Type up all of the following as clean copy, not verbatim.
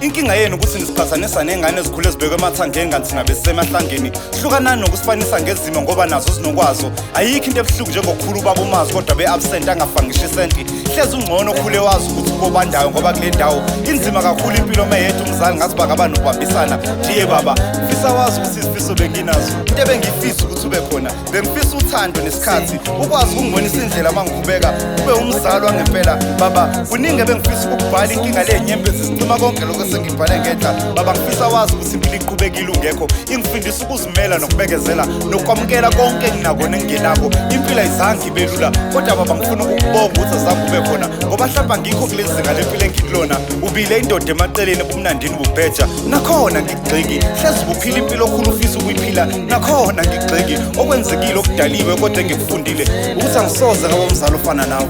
Inkinga yenu ukuthi nisiqhathanisa nengane ezikhule ezibekwe emathangeni kanti singabe sisemahlangeni. Hlukanani nokusifanisa ngezimo ngoba nazo zinokwazo. Ayikho into ebuhlungu njengokukhulu baba umazi kodwa be-absent angafangisha isenti. Hlezi ungcono khule wazi ukuthi ubobandayo ngoba kule ndawo inzima kakhulu impilo mayedwa umzali ngathi bangaba nokubambisana. Ndiye baba ngifisa wazi ukuthi izifiso benginazo. Into ebengifisa ukuthi ube khona bengifisa uthando nesikhathi ukwazi ukungibonisa indlela mangikhubeka ube umzali wangempela. Baba kuningi ebengifisa ukubhala inkinga lenyembezi sicima konke lokho sengibhale ngenhla. Baba ngifisa wazi ukuthi impilo iqhubekile ungekho. Ingifundisa ukuzimela nokubekezela nokwamukela konke enginako nengingenako. Impilo ayizange ibe lula kodwa baba ngifuna ukubonga ukuthi azange ube khona ngoba mhlawumbe ngikho kulezi zinga lempilo engikulona. Ubile indoda emaceleni ubumnandini bubheja nakhona ngigxeki. Hlezi ubuphila impilo okhulu ufisa ukuyiphila nakhona ngigxeki. Okwenzekile okudaliwe kodwa engikufundile ukuthi angisoze ngaba umzali ofana nawe.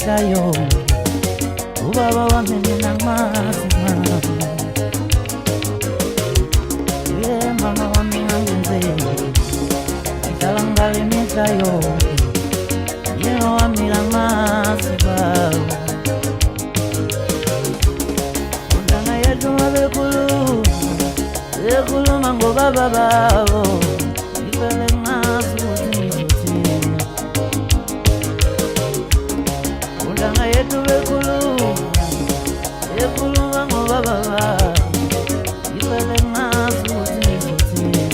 Yo, ubaba wami mina ngamazi mama. Yeah, mama wami ngenzeni. Ngihlala ngale mihla yonke. Yena wami ngamazi baba. Undanga yethu bekhuluma ngobaba babo. Ngivele ngazi ukuthi ngizothini. Undanga yethu bekhuluma ngobaba babo. Ngivele ngazi ukuthi ngizothini.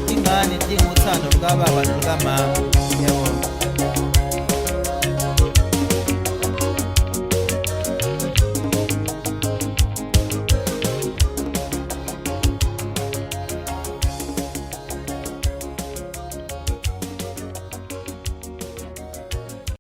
Ingane idinga uthando luka baba noluka mama.